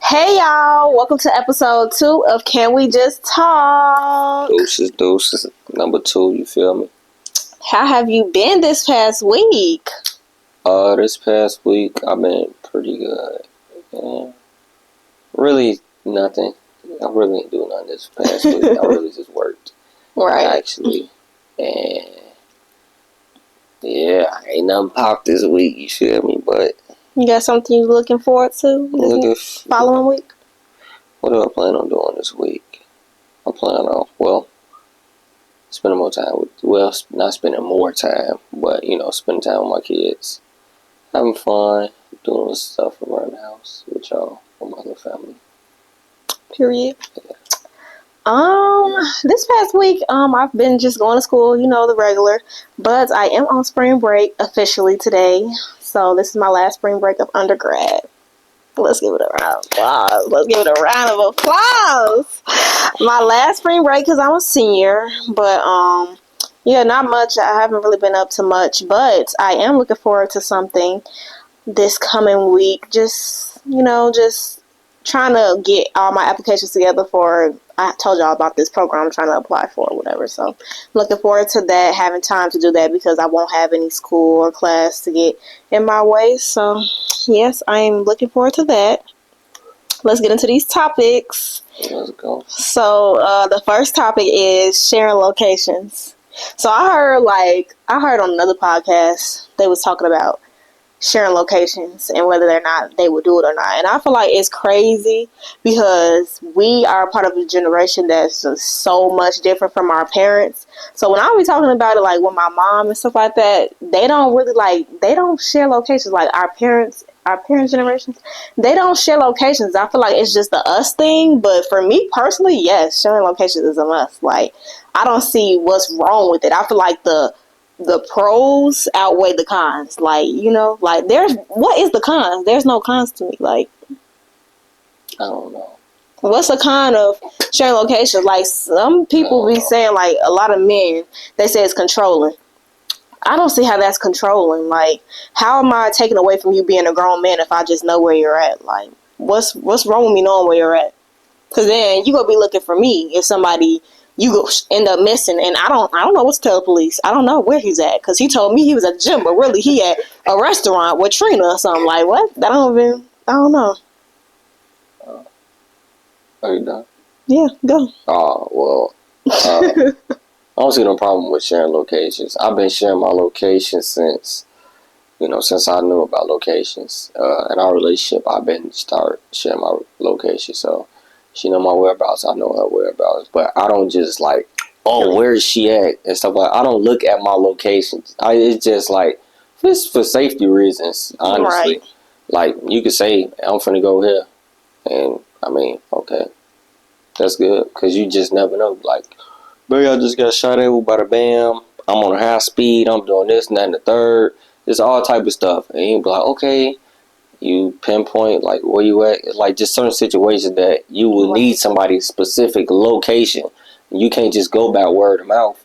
Hey y'all, welcome to episode 2 of Can We Just Talk? Deuces. Number 2, you feel me? How have you been this past week? This past week, I've been pretty good. Yeah. Really nothing. I really didn't do nothing this past week. I really just worked. Right. Actually. And yeah, ain't nothing popped this week, you feel me? But You got something you're looking forward to this following week? What do I plan on doing this week? I plan on, spending more time not spending more time, but, spending time with my kids. Having fun, doing stuff around the house with y'all, with my little family. Period. Yeah. This past week, I've been just going to school, the regular, but I am on spring break officially today. So this is my last spring break of undergrad. Let's give it a round of applause. Let's give it a round of applause. My last spring break because I'm a senior, but not much. I haven't really been up to much, but I am looking forward to something this coming week. Just trying to get all my applications together for, I told y'all about this program I'm trying to apply for or whatever. So looking forward to that, having time to do that because I won't have any school or class to get in my way. So yes, I am looking forward to that. Let's get into these topics. Let's go. So the first topic is sharing locations. So I heard on another podcast they was talking about sharing locations and whether or not they would do it or not. And I feel like it's crazy because we are a part of a generation that's just so much different from our parents. So when I be talking about it, like with my mom and stuff like that, they don't really they don't share locations. Like our parents generations, they don't share locations. I feel like it's just the us thing. But for me personally, yes, sharing locations is a must. Like I don't see what's wrong with it. I feel like the pros outweigh the cons. Like, what is the cons? There's no cons to me. Like, I don't know. What's the con of sharing locations? Like, some people be saying, like, a lot of men, they say it's controlling. I don't see how that's controlling. Like, how am I taking away from you being a grown man if I just know where you're at? Like, what's wrong with me knowing where you're at? Because then you gonna be looking for me if somebody you go end up missing, and I don't know what to tell the police. I don't know where he's at because he told me he was at the gym, but really he at a restaurant with Trina or something. Like what? I don't know. Are you done? Yeah, go. I don't see no problem with sharing locations. I've been sharing my locations since I knew about locations. In our relationship, I've been sharing my location. So she know my whereabouts, I know her whereabouts. But I don't just where is she at and stuff like that. I don't look at my locations. It's just it's for safety reasons, honestly. Right. Like you could say, I'm finna go here. And I mean, okay. That's good. Because you just never know. Like, baby, I just got shot at, bada bam. I'm on a high speed. I'm doing this and that and the third. It's all type of stuff. And you be like, okay. You pinpoint where you at. It's just certain situations that you will need somebody's specific location. You can't just go by word of mouth.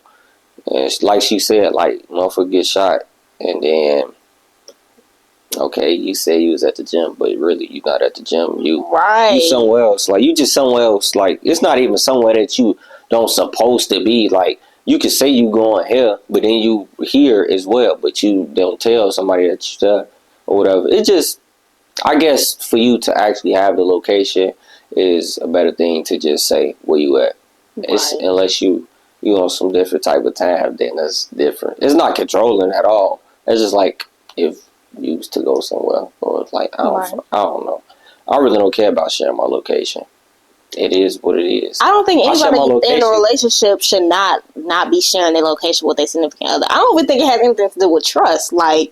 And like she said, motherfucker get shot, and then okay, you say you was at the gym, but really you not at the gym. You somewhere else. You just somewhere else. It's not even somewhere that you don't supposed to be. You can say you going here, but then you here as well, but you don't tell somebody that you're there or whatever. It just, I guess for you to actually have the location is a better thing to just say where you at. Right. It's, unless you on some different type of time, then that's different. It's not controlling at all. It's just if you used to go somewhere, or I don't know. I really don't care about sharing my location. It is what it is. I don't think anybody in a relationship should not be sharing their location with their significant other. I don't even think it has anything to do with trust. Why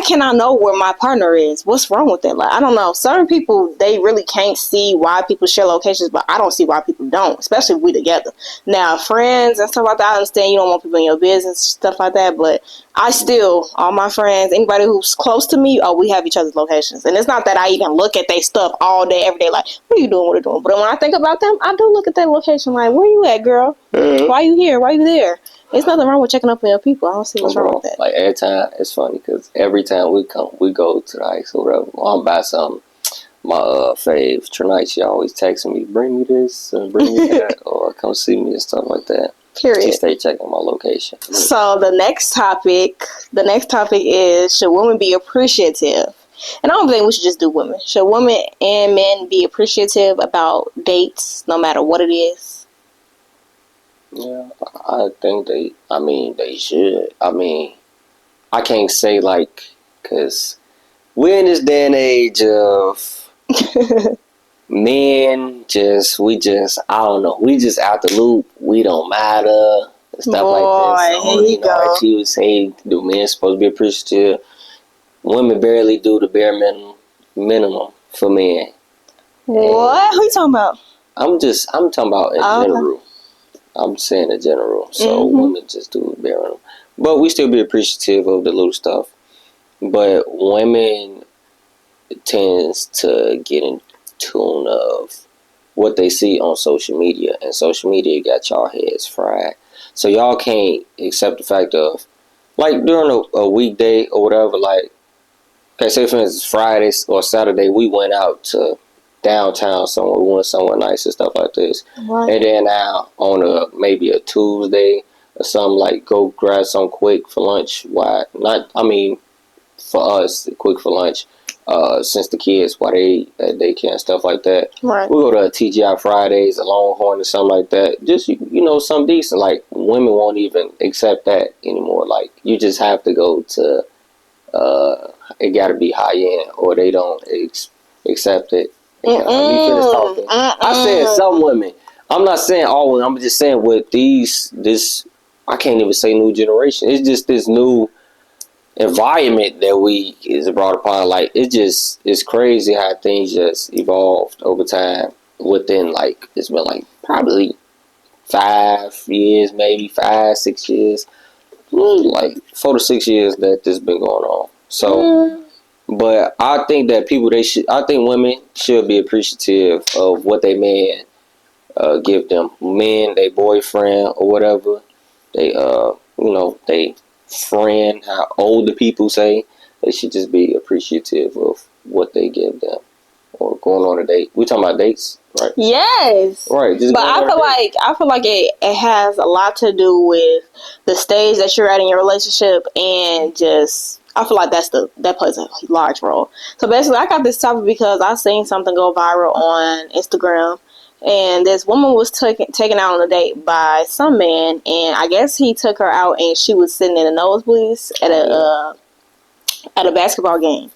can't I know where my partner is? What's wrong with it? I don't know. Certain people, they really can't see why people share locations, but I don't see why people don't, especially if we together. Now, friends and stuff like that, I understand you don't want people in your business, stuff like that, but I still, all my friends, anybody who's close to me, we have each other's locations. And it's not that I even look at their stuff all day, every day, what are you doing, what are you doing? But when I think about them, I do look at their location where you at, girl? Mm-hmm. Why you here? Why you there? There's nothing wrong with checking up on your people. I don't see what's wrong with that. Every time, it's funny because every time we go to the ice or whatever, I'm buy something. my fave Tonight, she always texting me, bring me this and bring me that, or come see me and stuff like that. Period. She stay checking my location. So the next topic is, should women be appreciative? And I don't think we should just do women. Should women and men be appreciative about dates, no matter what it is? Yeah, I think they should. I mean, I can't say like, because we're in this day and age of men I don't know, we just out the loop. We don't matter. Stuff Boy, like this. here you go. Like she would say, do men supposed to be appreciative? Women barely do the bare minimum for men. What? Who you talking about? I'm talking about in general. I'm saying in general. So women just do the bare minimum. But we still be appreciative of the little stuff. But women tends to get in tune of what they see on social media, and social media got y'all heads fried. So y'all can't accept the fact of, like, during a weekday or whatever, like, okay, say for instance Friday or Saturday we went out to downtown somewhere, we went somewhere nice and stuff like this. Right. And then now on maybe a Tuesday or something, like, go grab some quick for lunch. Why not? I mean, for us, quick for lunch. Since the kids, while they at daycare and stuff like that, right. We go to a TGI Fridays, a Longhorn or something like that. Just something decent. Like, women won't even accept that anymore. Like, you just have to go to. It got to be high end, or they don't accept it. I said some women. I'm not saying all women. I'm just saying with this. I can't even say new generation. It's just this new environment that we is brought upon. Like, it's crazy how things just evolved over time. Within, like, it's been like probably 5 years, maybe 5-6 years, like 4 to 6 years that this been going on. So, but I think that I think women should be appreciative of what they man give them. Men, they boyfriend or whatever, they they friend, how older people say, they should just be appreciative of what they give them, or going on a date. We talking about dates, right? Yes. Right. But I feel like it has a lot to do with the stage that you're at in your relationship, and just, I feel like that plays a large role. So basically, I got this topic because I seen something go viral on Instagram. And this woman was taken out on a date by some man, and I guess he took her out, and she was sitting in the nosebleeds at a basketball game.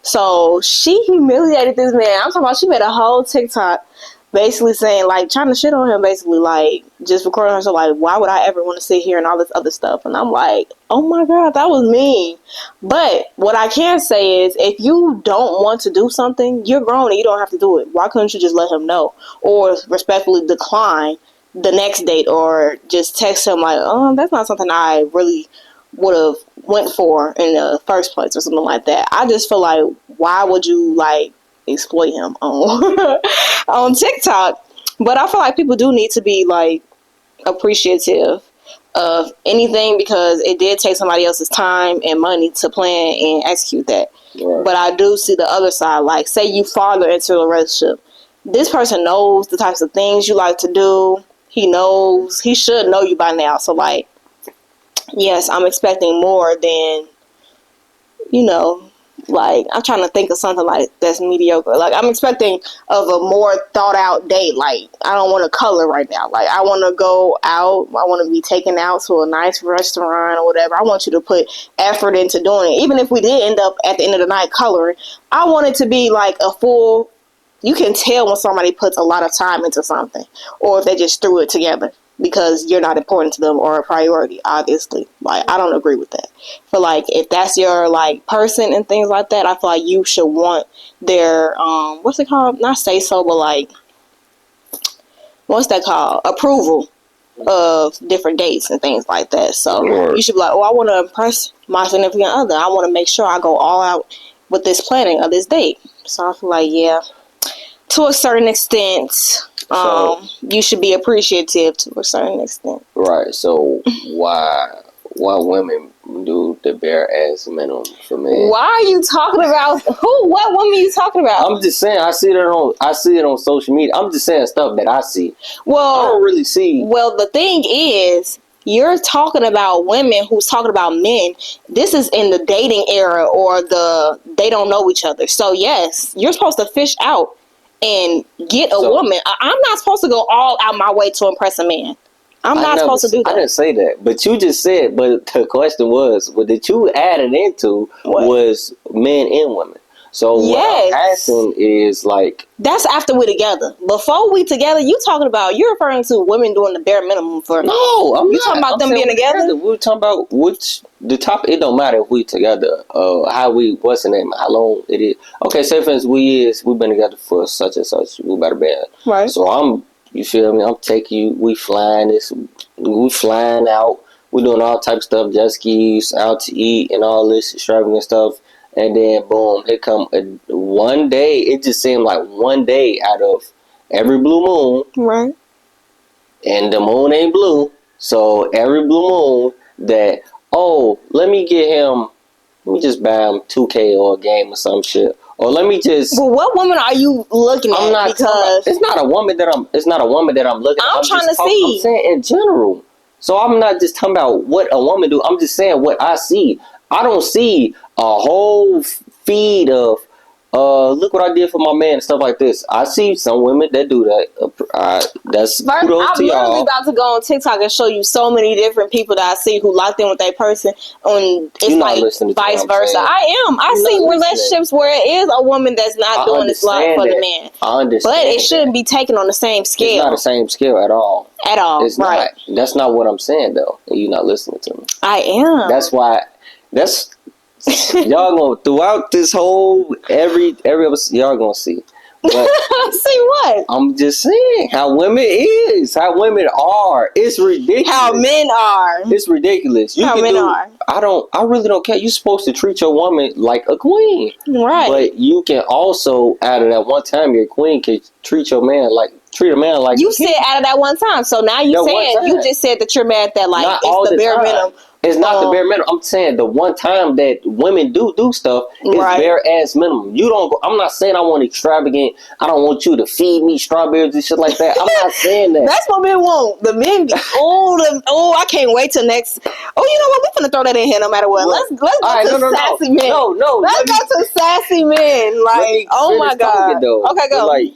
So she humiliated this man. I'm talking about, she made a whole TikTok basically saying, like, trying to shit on him, basically, like, just recording herself, like, why would I ever want to sit here and all this other stuff? And I'm like, oh my God, that was mean. But what I can say is, if you don't want to do something, you're grown and you don't have to do it. Why couldn't you just let him know, or respectfully decline the next date, or just text him like, oh, that's not something I really would have went for in the first place, or something like that. I just feel like, why would you, like, exploit him on on TikTok? But I feel like people do need to be, like, appreciative of anything, because it did take somebody else's time and money to plan and execute that. Right. But I do see the other side. Like, say you farther into a relationship, this person knows the types of things you like to do. He should know you by now. So, like, yes, I'm expecting more than, like, I'm trying to think of something like that's mediocre. Like, I'm expecting of a more thought out date. Like, I don't want to color right now. Like, I want to go out. I want to be taken out to a nice restaurant or whatever. I want you to put effort into doing it. Even if we did end up at the end of the night coloring, I want it to be like a full. You can tell when somebody puts a lot of time into something, or if they just threw it together because you're not important to them or a priority, obviously. Like, I don't agree with that. But, like, if that's your, like, person and things like that, I feel like you should want their, what's it called? Not say so, but, like, what's that called? Approval of different dates and things like that. So, you should be like, oh, I want to impress my significant other. I want to make sure I go all out with this planning of this date. So, I feel like, yeah, to a certain extent, you should be appreciative to a certain extent. Right. So why women do the bare ass minimum for men. Why are you talking about who? What woman are you talking about? I'm just saying I see it on social media. I'm just saying stuff that I see. Well, I don't really see. Well, the thing is, you're talking about women who's talking about men. This is in the dating era or they don't know each other. So yes, you're supposed to fish out and get a woman. I'm not supposed to go all out my way to impress a man. I'm not supposed to do that. I didn't say that, but you just said. But the question was, what did you add it into was men and women. So what I'm asking is like that's after we together. Before we together, you're referring to women doing the bare minimum for. No, I'm you talking about them being together. We're talking about the topic. It don't matter if we together. What's the name? How long it is? Okay, say for instance, we've been together for such and such. We better be right. So you feel me? I'm taking you. We flying out. We doing all type of stuff, jet skis, out to eat, and all this extravagant stuff. And then boom, here come one day. It just seemed like one day out of every blue moon, right? And the moon ain't blue, so every blue moon that let me just buy him 2K or a game or some shit, or let me just. Well, what woman are you looking at? Because it's not a woman that I'm looking at. I'm trying to see. I'm saying in general. So I'm not just talking about what a woman do. I'm just saying what I see. I don't see a whole feed of look what I did for my man and stuff like this. I see some women that do that. That's kudos to y'all. I'm literally about to go on TikTok and show you so many different people that I see who locked in with that person. And it's like vice versa. I am. I see relationships where it is a woman that's not doing this lot for the man. I understand. But it shouldn't be taken on the same scale. It's not the same scale at all. At all. It's right. not. That's not what I'm saying though. You're not listening to me. I am. That's why. Y'all gonna throughout this whole every episode, y'all gonna see. But see what? I'm just saying how women are. It's ridiculous. How men are. It's ridiculous. How men are. I really don't care. You're supposed to treat your woman like a queen. Right. But you can also, out of that one time, your queen can treat a man like you said out of that one time. So now you just said that you're mad that not it's the bare minimum. It's not the bare minimum. I'm saying the one time that women do stuff is bare ass minimum. You don't go. I'm not saying I want extravagant. I don't want you to feed me strawberries and shit like that. I'm not saying that. That's what men want. The men be I can't wait till next. Oh, you know what? We're gonna throw that in here no matter what. Let's go to sassy men. No. Let's go to sassy men. Like, oh my god. Okay, go. Like,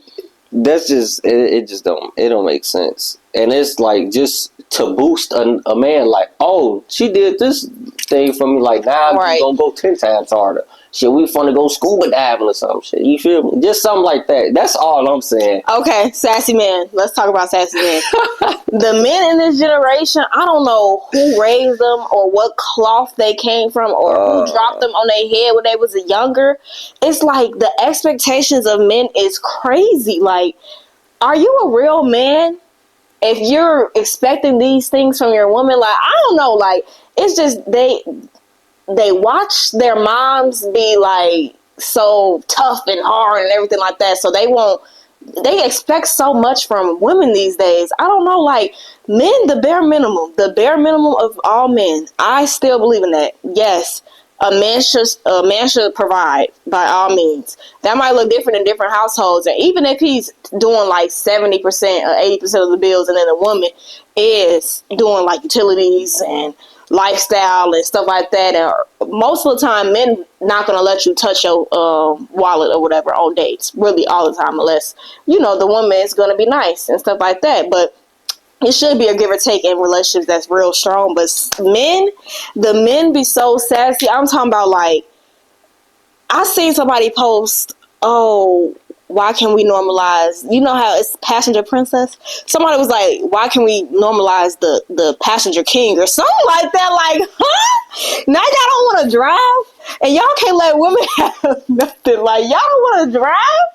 that's just it. Just don't make sense. And it's like just to boost a man, like, oh, she did this thing for me, like, now I'm gonna go 10 times harder. Shit, we finna go scuba diving or some shit. You feel me? Just something like that. That's all I'm saying. Okay, sassy man. Let's talk about sassy men. The men in this generation, I don't know who raised them or what cloth they came from or who dropped them on their head when they was younger. It's like the expectations of men is crazy. Like, are you a real man if you're expecting these things from your woman? Like, I don't know. Like, it's just they watch their moms be like so tough and hard and everything like that. So they expect so much from women these days. I don't know, like men, the bare minimum of all men. I still believe in that. Yes, a man should provide by all means. That might look different in different households, and even if he's doing like 70% or 80% of the bills, and then the woman is doing like utilities and lifestyle and stuff like that, and most of the time men not gonna let you touch your wallet or whatever on dates, really all the time, unless the woman is gonna be nice and stuff like that. But it should be a give or take in relationships that's real strong. But the men be so sassy. I'm talking about, like, I seen somebody post, oh, why can we normalize, you know how it's passenger princess? Somebody was like, why can we normalize the passenger king or something like that? Like, huh? Now y'all don't want to drive? And y'all can't let women have nothing. Like, y'all don't want to drive?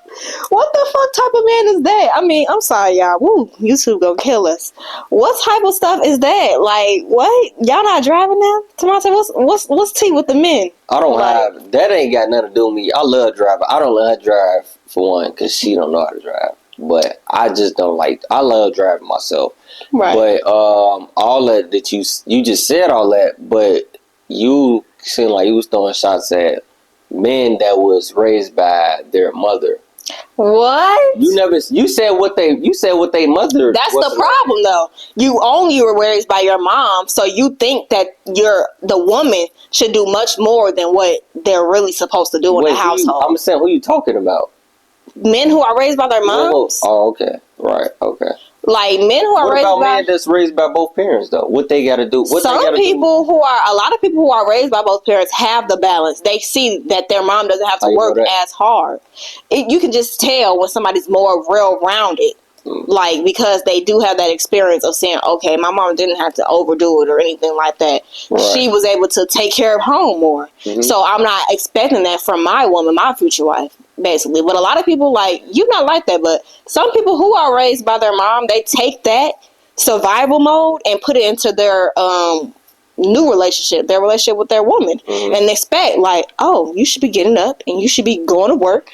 What the fuck type of man is that? I mean, I'm sorry, y'all. Woo, YouTube gonna kill us. What type of stuff is that? Like, what? Y'all not driving now? Tomato, what's tea with the men? I don't have, that ain't got nothing to do with me. I love driving. I don't let her drive, for one, because she don't know how to drive. But I just don't I love driving myself. Right. But all that you just said all that, but you seem like you was throwing shots at men that was raised by their mother. What? You said what they mother. That's the problem, though. You only were raised by your mom, so you think that the woman should do much more than what they're really supposed to do in the household. I'm saying, who you talking about? Men who are raised by their moms. Oh, okay, right, okay. Like men who are raised by. What about men that's raised by both parents though? What they got to do? A lot of people who are raised by both parents have the balance. They see that their mom doesn't have to work as hard. You can just tell when somebody's more well rounded. Like, because they do have that experience of saying, okay, my mom didn't have to overdo it or anything like that. Right. She was able to take care of home more. Mm-hmm. So I'm not expecting that from my woman, my future wife, basically. But a lot of people, like, you're not like that. But some people who are raised by their mom, they take that survival mode and put it into their new relationship, their relationship with their woman. Mm-hmm. And expect, like, oh, you should be getting up and you should be going to work.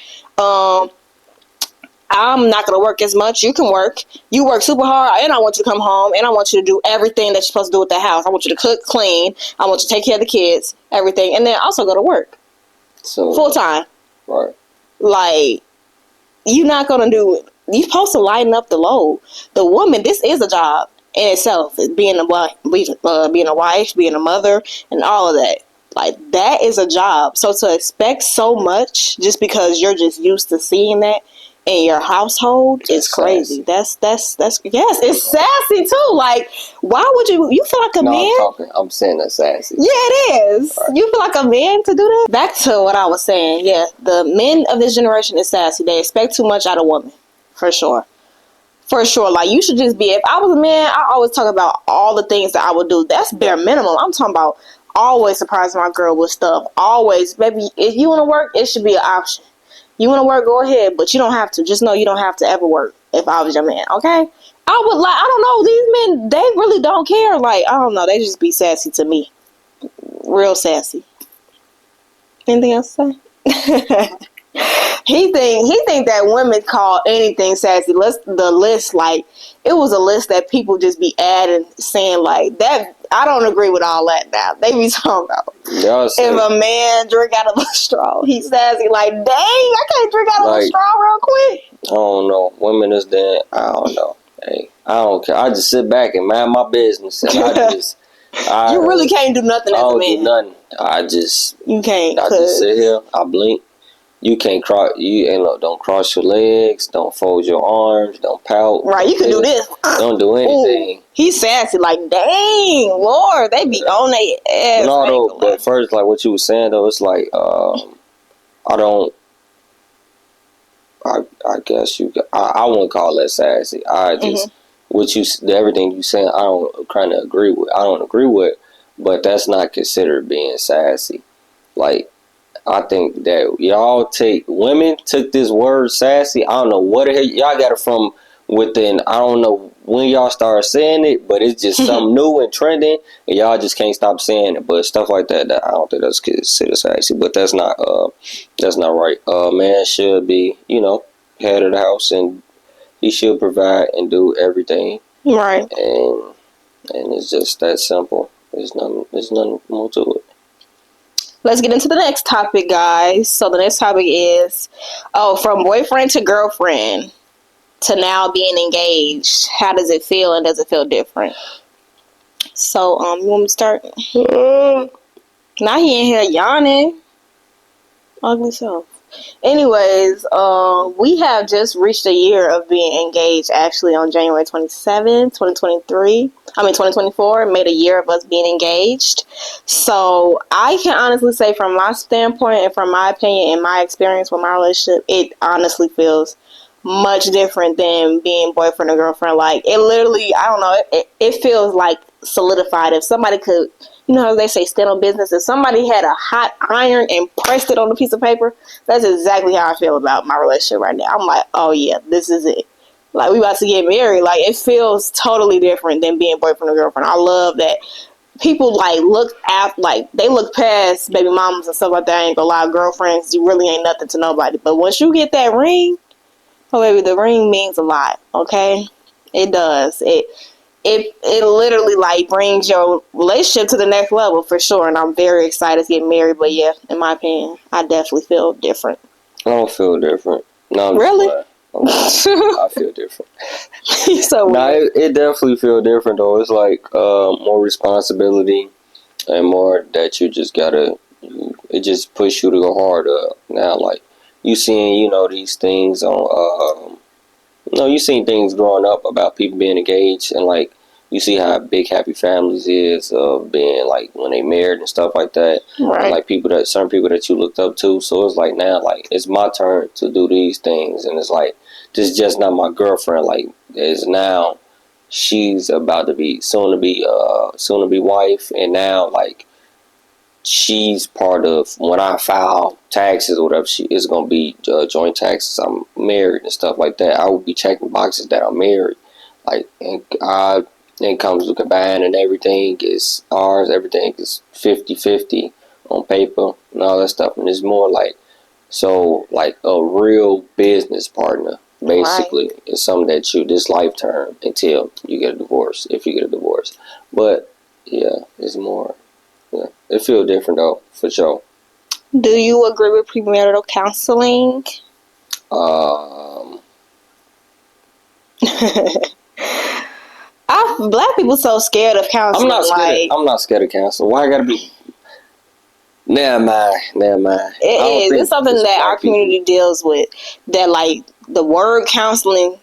I'm not going to work as much. You can work. You work super hard, and I want you to come home, and I want you to do everything that you're supposed to do with the house. I want you to cook, clean. I want you to take care of the kids, everything, and then also go to work. So full time. Right. Like, you're not going to do it. You're supposed to lighten up the load. The woman, this is a job in itself. Being a wife, being a mother, and all of that. Like, that is a job. So to expect so much just because you're just used to seeing that in your household is crazy. That's yes, it's sassy too. Like, why would you feel like a man? I'm saying that's sassy. Yeah, it is. Right. You feel like a man to do that? Back to what I was saying. Yeah, the men of this generation is sassy. They expect too much out of women. For sure. For sure. Like, you should just be, if I was a man, I always talk about all the things that I would do. That's bare minimum. I'm talking about always surprising my girl with stuff. Always. Baby, if you want to work, it should be an option. You want to work, go ahead, but you don't have to. Just know you don't have to ever work if I was your man, okay? I don't know, these men, they really don't care. Like, I don't know, they just be sassy to me. Real sassy. Anything else to say? He think that women call anything sassy. The list, like, it was a list that people just be adding, saying like that. I don't agree with all that now. They be talking about if a man drink out of a straw, he's sassy. Like, dang, I can't drink out of a straw real quick. I don't know. Women is dead. I don't know. Hey, I don't care. I just sit back and mind my business. And you really can't do nothing as a man. I don't do nothing. You can't. I just sit here. I blink. You can't cross. Don't cross your legs. Don't fold your arms. Don't pout. Right, you can do this. Don't do anything. Ooh, he's sassy. Like, dang, Lord, they be on their ass. No, but first, like what you were saying though, it's like I don't. I guess I wouldn't call that sassy. I just everything you saying. I don't kind of agree with. I don't agree with, but that's not considered being sassy. Like, I think that women took this word sassy. I don't know what the hell y'all got it from within. I don't know when y'all started saying it, but it's just something new and trending, and y'all just can't stop saying it. But stuff like that I don't think that's considered sassy. But that's not right. Man should be, head of the house, and he should provide and do everything. Right. And it's just that simple. There's nothing more to it. Let's get into the next topic, guys. So the next topic is, from boyfriend to girlfriend to now being engaged. How does it feel, and does it feel different? So, you want me to start? Now he in here yawning. Ugly self. Anyways, we have just reached a year of being engaged, actually, on January 27th, 2024, made a year of us being engaged. So I can honestly say, from my standpoint and from my opinion and my experience with my relationship, it honestly feels much different than being boyfriend or girlfriend. Like, it literally, I don't know, it feels like solidified. If somebody could, how they say stand on business, if somebody had a hot iron and pressed it on a piece of paper, that's exactly how I feel about my relationship right now. I'm like, oh yeah, this is it. Like, we about to get married. Like, it feels totally different than being boyfriend or girlfriend. I love that people they look past baby mamas and stuff like that. I ain't gonna lie, girlfriends, you really ain't nothing to nobody. But once you get that ring, oh baby, the ring means a lot. Okay, it does. it literally like brings your relationship to the next level for sure. And I'm very excited to get married. But yeah, in my opinion, I definitely feel different. I don't feel different. No, I'm Really? I feel different. So nah, it definitely feel different though. It's like more responsibility and more that you just gotta. It just push you to go harder now. Like you seeing, these things on. You seen things growing up about people being engaged, and like you see how big happy families is of being like when they married and stuff like that. right. And like certain people that you looked up to. So it's like now, like it's my turn to do these things, and it's like this is just not my girlfriend. Like it's now she's about to be soon to be wife, and now like she's part of when I file taxes or whatever. She is gonna be joint taxes. I'm married and stuff like that. I will be checking boxes that I'm married, like and our incomes are combined and everything is ours. Everything is 50-50 on paper and all that stuff. And it's more like like a real business partner. Basically, right. It's something that you this lifetime until you get a divorce. If you get a divorce, but yeah, it's more. Yeah, it feels different though, for sure. Do you agree with premarital counseling? Black people so scared of counseling. I'm not scared of counseling. Why I gotta be? Never mind. It is. It's something that our community deals with. That like the word counseling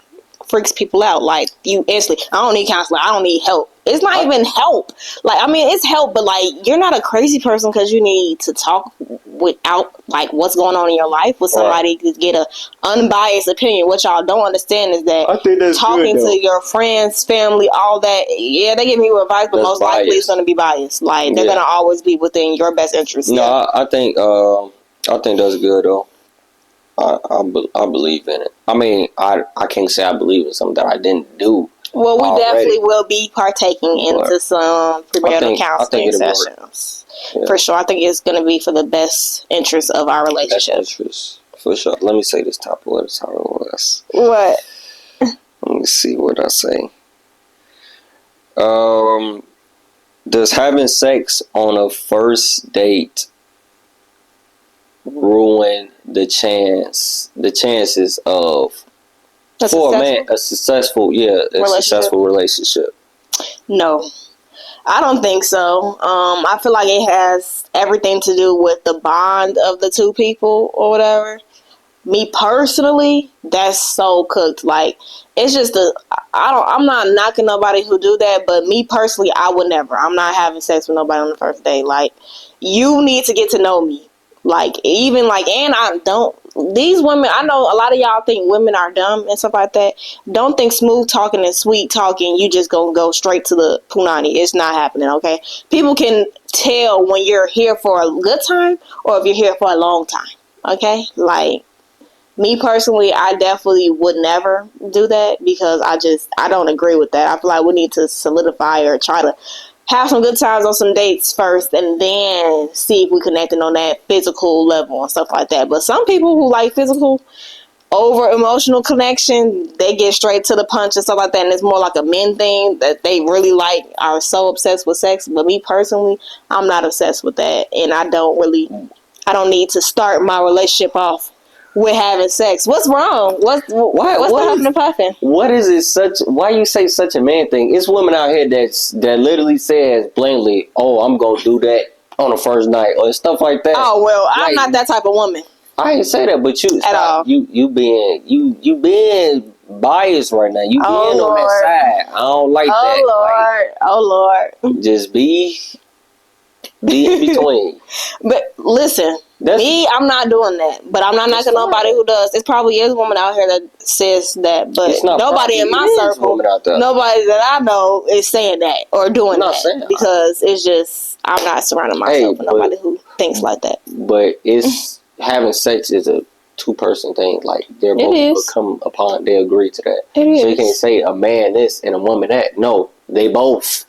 freaks people out. Like you instantly, I don't need counseling. I don't need help. It's not even help. Like I mean, it's help, but like you're not a crazy person because you need to talk without like what's going on in your life with somebody to get a unbiased opinion. What y'all don't understand is that talking to your friends, family, all that. Yeah, they give you advice, but most likely it's going to be biased. Like they're going to always be within your best interest. No, I think that's good though. I believe in it. I mean, I can't say I believe in something that I didn't do. Well, we definitely will be partaking into some premarital counseling sessions. Yeah. For sure. I think it's going to be for the best interest of our relationship. Best interest, for sure. Let me say this topic. What it was. What? Let me see what I say. Does having sex on a first date ruin the chances of a successful relationship? No, I don't think so. I feel like it has everything to do with the bond of the two people or whatever. Me personally, that's so cooked. Like it's just I'm not knocking nobody who do that, but me personally, I would never. I'm not having sex with nobody on the first date. Like you need to get to know me. Like even like, and I don't. These women, I know a lot of y'all think women are dumb and stuff like that. Don't think smooth talking and sweet talking, you just gonna go straight to the punani. It's not happening, okay? People can tell when you're here for a good time or if you're here for a long time, okay? Like, me personally, I definitely would never do that because I don't agree with that. I feel like we need to solidify or try to have some good times on some dates first and then see if we connecting on that physical level and stuff like that. But some people who like physical over emotional connection, they get straight to the punch and stuff like that, and it's more like a men thing that they really like, are so obsessed with sex. But me personally, I'm not obsessed with that, and I don't need to start my relationship off with having sex. What's wrong? What's the huffing and puffing? What is it why you say such a man thing? It's women out here that literally says blatantly, "Oh, I'm gonna do that on the first night," or stuff like that. Oh well, like, I'm not that type of woman. I didn't say that, but you at all. You being biased right now. You being on that side. I don't like that. Oh Lord. Just be in between. But listen. I'm not doing that. But I'm not knocking nobody who does. It probably is a woman out here that says that. But nobody in my circle, nobody that I know is saying that or doing that. Because it's just, I'm not surrounding myself with nobody who thinks like that. But it's, having sex is a two-person thing. Like, they're both they agree to that. So you can't say a man this and a woman that. No, they both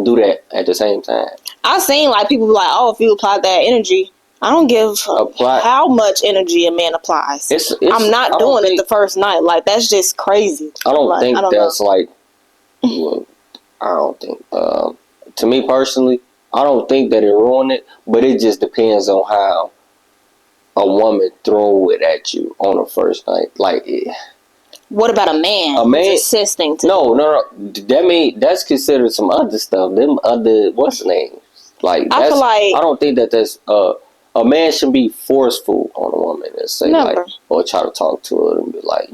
do that at the same time. I've seen like people be like, oh, if you apply that energy, I don't give how much energy a man applies. I'm not doing it the first night. Like, that's just crazy. I don't think that's like I don't think. To me personally, I don't think that it ruined it, but it just depends on how a woman throw it at you on the first night. Like, What about a man? A man who's assisting to no. That's considered some other stuff. Them other what's the name? Like I feel like I don't think that that's a man should be forceful on a woman and say never. like or try to talk to her and be like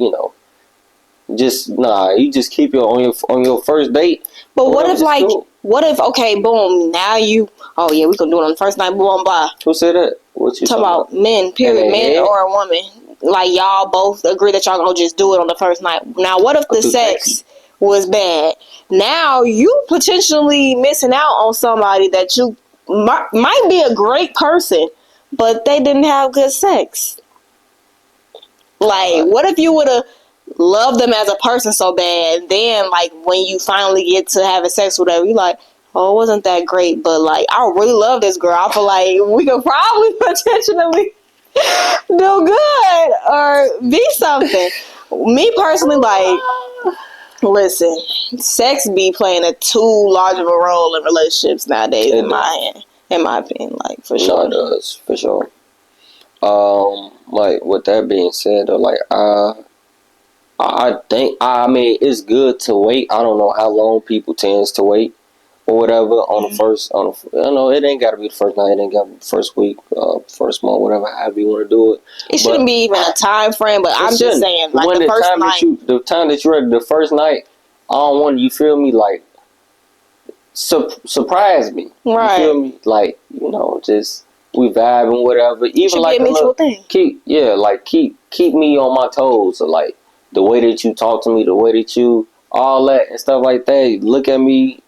just you just keep it on your first date. But what if like cool. What if okay boom now you yeah we gonna do it on the first night boom blah. Who said that? What you talking about? Men period, man or a woman. Like y'all both agree that y'all gonna just do it on the first night. Now what if the sex was bad? Now you potentially missing out on somebody that you might be a great person, but they didn't have good sex. Like what if you would have loved them as a person so bad, then like when you finally get to having sex with them, you like, oh, it wasn't that great, but like I really love this girl. I feel like we could probably potentially do good or be something. Me personally, like, listen, sex be playing a too large of a role in relationships nowadays. In my opinion, like for sure. No, it does for sure. Like with that being said, though, like I think I mean it's good to wait. I don't know how long people tends to wait or whatever on the first it ain't got to be the first night, it ain't got to be the first week, first month, whatever, however you want to do it. It shouldn't be even a time frame, but I'm just saying like the first night. The time that you're ready, the first night, I don't want you feel me like surprise me, right? You feel me like just we vibing whatever. Even like a little thing. Keep me on my toes. So like the way that you talk to me, the way that you all that and stuff like that. Look at me,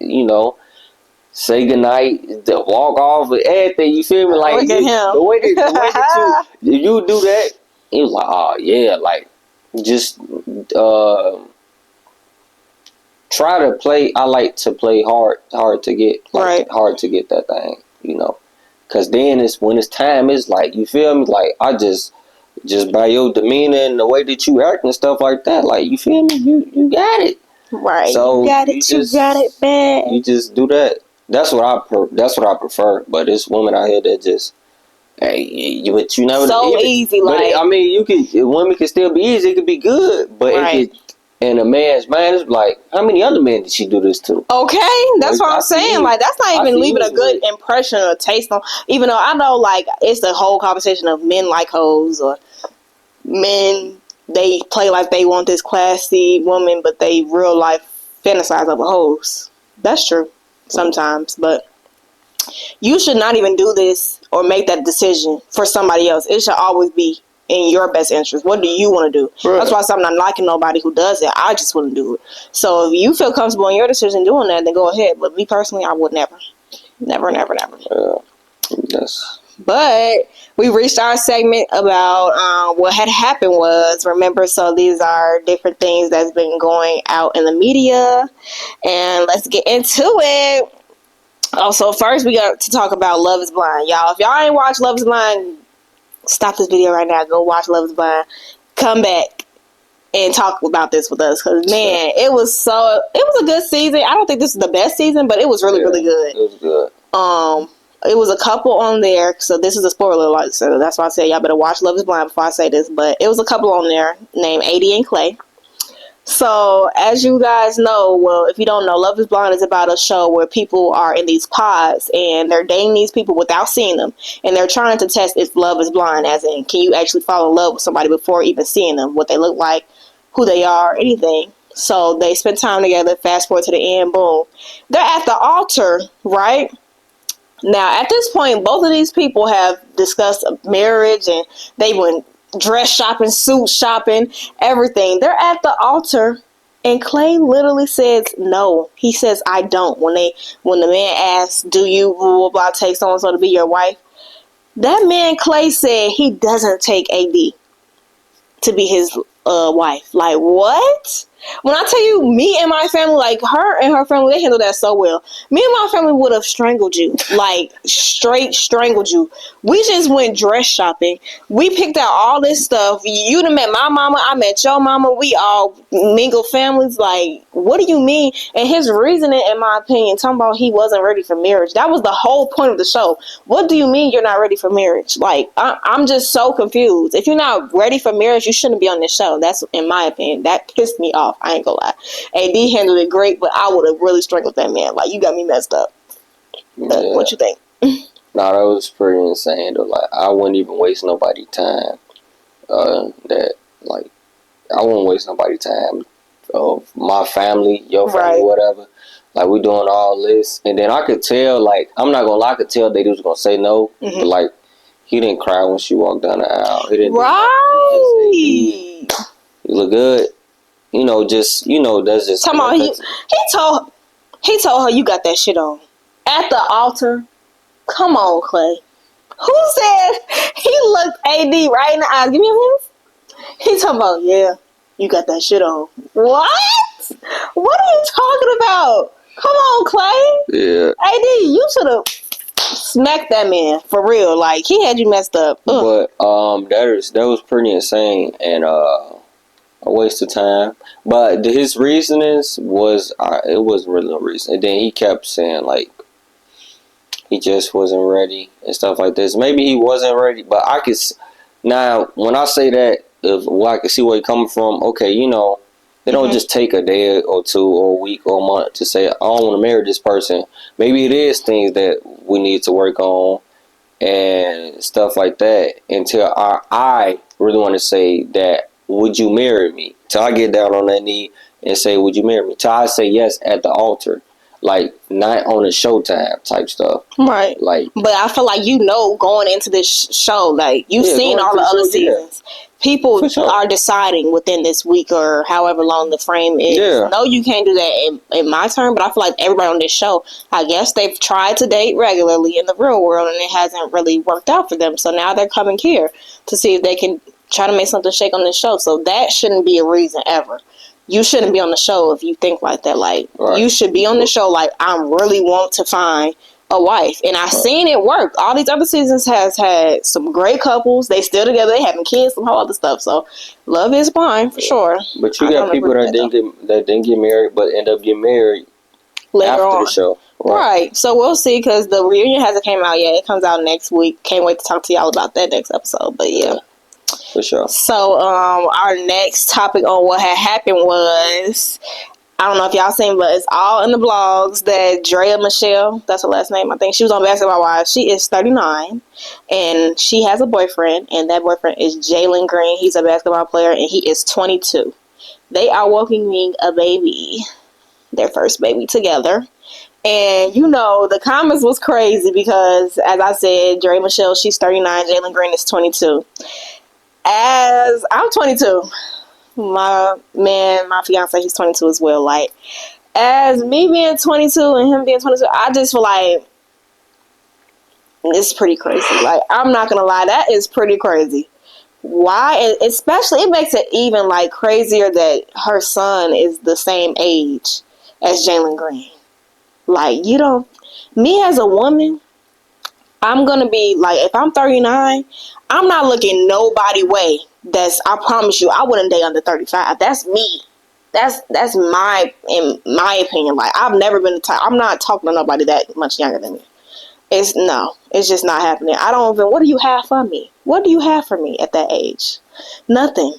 say goodnight, walk off with everything. You feel me? Like look at him. The way that you do that, it was like, oh yeah, like just try to play. I like to play hard to get, like, hard to get that thing, Cause then it's when it's time. It's like you feel me. Like I just by your demeanor and the way that you act and stuff like that. Like you feel me. You got it. Right. So you got it bad. You just do that. That's what I prefer. But it's women out here that just but you never so easy. But like I mean, women can still be easy. It could be good, but it could. And a man's mind is like, how many other men did she do this to? Okay, that's what I'm saying. Like, that's not even leaving a good impression or taste on. Even though I know, like, it's the whole conversation of men like hoes or men, they play like they want this classy woman, but they real life fantasize of a hose. That's true sometimes, but you should not even do this or make that decision for somebody else. It should always be in your best interest. What do you want to do? Right. That's why I'm not liking nobody who does it. I just want to do it. So if you feel comfortable in your decision doing that, then go ahead. But me personally, I would never. Never. Yes. But we reached our segment about what had happened was, remember, so these are different things that's been going out in the media. And let's get into it. Also, first we got to talk about Love is Blind. Y'all, if y'all ain't watched Love is Blind, stop this video right now. Go watch Love is Blind. Come back and talk about this with us. Because, man, it was a good season. I don't think this is the best season, but it was really good. It was good. It was a couple on there. So this is a spoiler alert. So that's why I say y'all better watch Love is Blind before I say this. But it was a couple on there named Adie and Clay. So, as you guys know, well, if you don't know, Love is Blind is about a show where people are in these pods and they're dating these people without seeing them. And they're trying to test if love is blind, as in, can you actually fall in love with somebody before even seeing them, what they look like, who they are, anything. So, they spend time together, fast forward to the end, boom. They're at the altar, right? Now, at this point, both of these people have discussed marriage and they went dress shopping, suit shopping, everything. They're at the altar and Clay literally says no. He says, I don't. When the man asks, do you blah, blah, blah, take so-and-so to be your wife? That man Clay said he doesn't take AD to be his wife. Like, what? When I tell you, me and my family, like her and her family, they handled that so well. Me and my family would have strangled you, like straight strangled you. We just went dress shopping. We picked out all this stuff. You done met my mama, I met your mama. We all mingled families. Like, what do you mean? And his reasoning, in my opinion, talking about he wasn't ready for marriage. That was the whole point of the show. What do you mean you're not ready for marriage? Like, I'm just so confused. If you're not ready for marriage, you shouldn't be on this show. That's in my opinion. That pissed me off. I ain't gonna lie. AD handled it great, but I would have really strangled that man. Like, you got me messed up. Yeah. What you think? Nah, that was pretty insane though. Like, I wouldn't even waste nobody's time. That like, I wouldn't waste nobody's time. Of my family, your family, Right. whatever. Like, we doing all this, and then I could tell. Like, I'm not gonna lie, I could tell they was gonna say no. Mhm. But like, he didn't cry when she walked down the aisle. He didn't. Right. He look good. You know, just that's just. Come on, he told her you got that shit on at the altar. Come on, Clay. Who said he looked AD right in the eyes? Give me his. He talking about, yeah, you got that shit on. What? What are you talking about? Come on, Clay. Yeah. AD, you should have smacked that man for real. Like, he had you messed up. Ugh. But that was pretty insane and a waste of time. But his reasonings was it wasn't really no reason. And then he kept saying like he just wasn't ready and stuff like this. Maybe he wasn't ready, but I could now when I say that, I can see where he's coming from. Okay, they don't just take a day or two or a week or a month to say I don't want to marry this person. Maybe it is things that we need to work on and stuff like that until I really want to say that, would you marry me? Till I get down on that knee and say, would you marry me? Till I say yes at the altar. Like, not on a Showtime type stuff. Right. Like, but I feel like going into this show, like, you've seen all the other seasons. Yeah. People are deciding within this week or however long the frame is. Yeah. No, you can't do that in my term, but I feel like everybody on this show, I guess they've tried to date regularly in the real world and it hasn't really worked out for them. So now they're coming here to see if they can try to make something shake on this show. So that shouldn't be a reason ever. You shouldn't be on the show if you think like that. Like, you should be on the show like, I really want to find a wife. And I've seen it work. All these other seasons has had some great couples. They still together. They having kids, some whole other stuff. So, love is blind for sure. But you got people that didn't get married but end up getting married later after the show. Right. So, we'll see because the reunion hasn't came out yet. It comes out next week. Can't wait to talk to y'all about that next episode. But, yeah. For sure. So, our next topic on what had happened was, I don't know if y'all seen, but it's all in the blogs that Drea Michelle, that's her last name, I think, she was on Basketball Wives. She is 39, and she has a boyfriend, and that boyfriend is Jalen Green. He's a basketball player, and he is 22. They are welcoming a baby, their first baby together. And, the comments was crazy because, as I said, Drea Michelle, she's 39, Jalen Green is 22. As I'm 22, my fiance, he's 22 as well. Like, as me being 22 and him being 22, I just feel like it's pretty crazy. Like, I'm not gonna lie, that is pretty crazy. Why? And especially, it makes it even like crazier that her son is the same age as Jalen Green. Like, me as a woman, I'm going to be, like, if I'm 39, I'm not looking nobody way. I promise you, I wouldn't date under 35. That's me. That's in my opinion. Like, I've never been the type, I'm not talking to nobody that much younger than me. It's just not happening. What do you have for me? What do you have for me at that age? Nothing.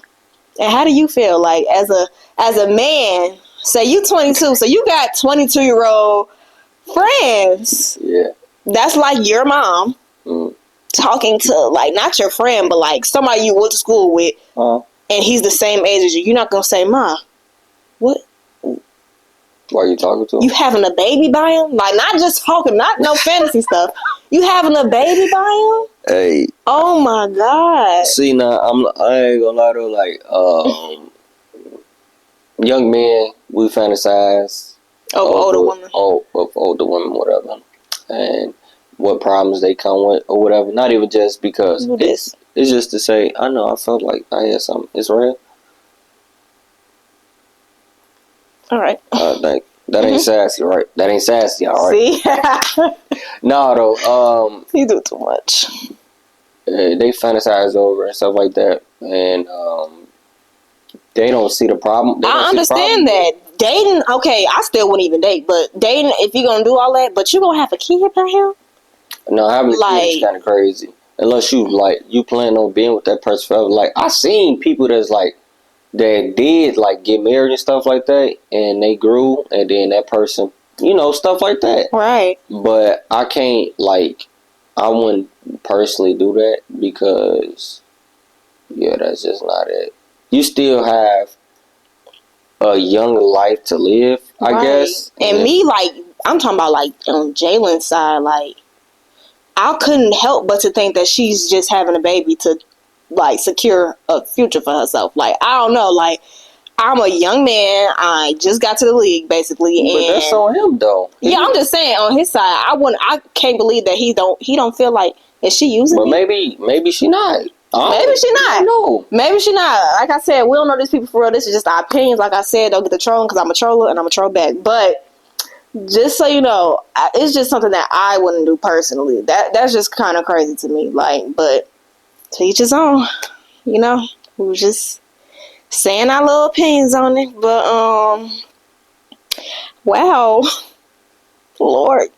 And how do you feel? Like, as a man, say you 22, so you got 22-year-old friends. Yeah. That's like your mom talking to, like, not your friend, but like somebody you went to school with, and he's the same age as you. You're not gonna say, "Ma, what? Why are you talking to him? You having a baby by him? Like, not just talking, not no fantasy stuff. You having a baby by him? Hey. Oh my God. See, now I ain't gonna lie though. Like, young men, we fantasize. Older women. Of older women, whatever. And what problems they come with or whatever. Not even just because it's just to say, I know I felt like I had something. It's real. All right. I think that ain't sassy, right? That ain't sassy, all right? See? No, though. You do too much. They fantasize over and stuff like that, and they don't see the problem. They don't I see the problem. understand that. Dating, okay, I still wouldn't even date, but dating, if you're going to do all that, but you're going to have a kid by him? No, having a kid is Like, kind of crazy. Unless you plan on being with that person forever. Like, I seen people that's like, that did like get married and stuff like that, and they grew, and then that person, stuff like that. right. But I can't, like, I wouldn't personally do that because, yeah, that's just not it. You still have a young life to live, I Right. guess. And me, like, I'm talking about, like, on Jalen's side, like, I couldn't help but to think that she's just having a baby to, like, secure a future for herself. Like, I don't know. Like, I'm a young man. I just got to the league, basically. But that's on him, though. Yeah, I'm just saying, on his side, I can't believe that he don't feel like, is she using But me? maybe she not. Maybe she not. No. Maybe she not. Like I said, we don't know these people for real. This is just our opinions. Like I said, don't get the trolling because I'm a troller and I'm a troll back. But just so you know, it's just something that I wouldn't do personally. That's just kind of crazy to me. Like, but to each his own. You know, we were just saying our little opinions on it. But wow, Lord.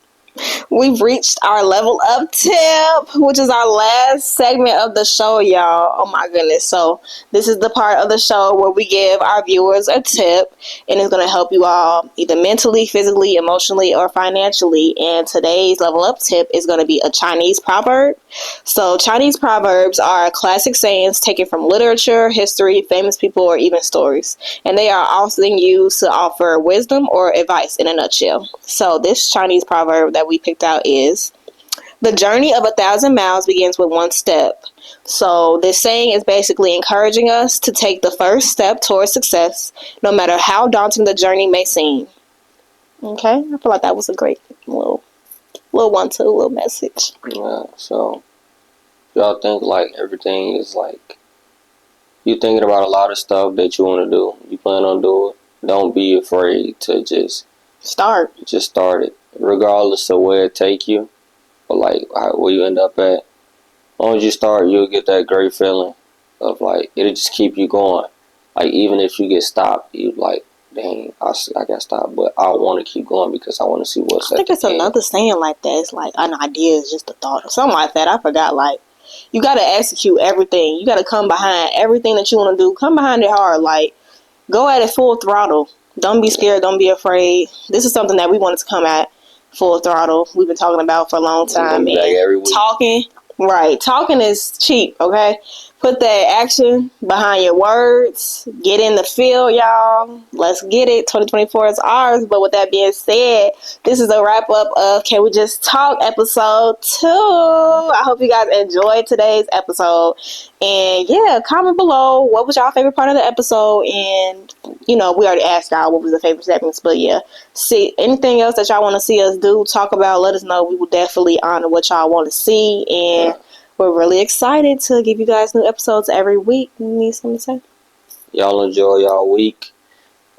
We've reached our level up tip, which is our last segment of the show, y'all. Oh my goodness. So this is the part of the show where we give our viewers a tip, and it's going to help you all either mentally, physically, emotionally, or financially. And today's level up tip is going to be a Chinese proverb. So Chinese proverbs are classic sayings taken from literature, history, famous people, or even stories. And they are often used to offer wisdom or advice in a nutshell. So this Chinese proverb that we picked out is, the journey of 1,000 miles begins with one step. So this saying is basically encouraging us to take the first step towards success, no matter how daunting the journey may seem. Okay, I feel like that was a great little 1-2 little message. Yeah, so y'all think like everything is like, you thinking about a lot of stuff that you want to do. You plan on doing. Don't be afraid to just start it, regardless of where it take you, or like where you end up at. As long as you start, you'll get that great feeling of like, it'll just keep you going. Like, even if you get stopped, you like, dang, I got stopped, but I want to keep going because I want to see what's. I think it's another saying like that. It's like an idea is just a thought or something like that. I forgot. Like, you got to execute everything. You got to come behind everything that you want to do. Come behind it hard. Like, go at it full throttle. Don't be scared. Don't be afraid. This is something that we wanted to come at full throttle. We've been talking about for a long time. And talking is cheap, okay? Put that action behind your words. Get in the field, y'all. Let's get it. 2024 is ours. But with that being said, this is a wrap up of Can We Just Talk episode 2. I hope you guys enjoyed today's episode. And yeah, comment below what was y'all favorite part of the episode. And we already asked y'all what was the favorite segments. But yeah, see anything else that y'all want to see us do, talk about, let us know. We will definitely honor what y'all want to see. And we're really excited to give you guys new episodes every week. You need something to say? Y'all enjoy y'all week.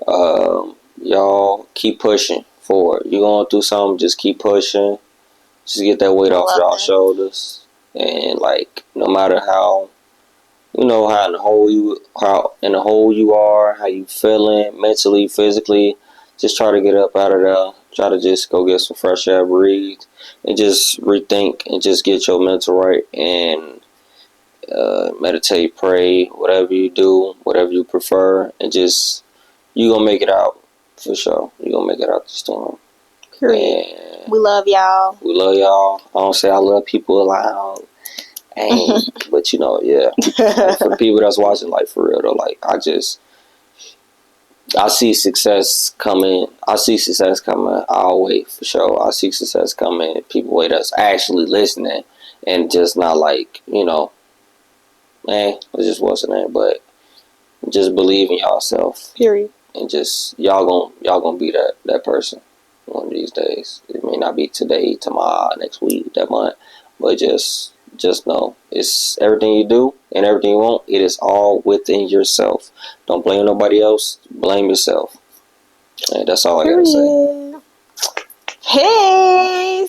Y'all keep pushing forward. You're going through something, just keep pushing. Just get that weight off y'all shoulders. And like, no matter how in the hole you are, how you feeling mentally, physically, just try to get up out of there. Try to just go get some fresh air, breathe, and just rethink and just get your mental right and meditate, pray, whatever you do, whatever you prefer, and just, you gonna make it out for sure. You gonna make it out the storm. Period. And we love y'all. I don't say I love people loud. But yeah. For the people that's watching, like, for real though, like, I see success coming. I'll wait for sure. I see success coming. People wait that's actually listening and just not like, it just wasn't it. But just believe in yourself. Period. And just y'all gonna be that person one of these days. It may not be today, tomorrow, next week, that month, but just know it's everything you do and everything you want. It is all within yourself. Don't blame nobody else. Blame yourself. Hey, that's all I gotta say. Period. Hey.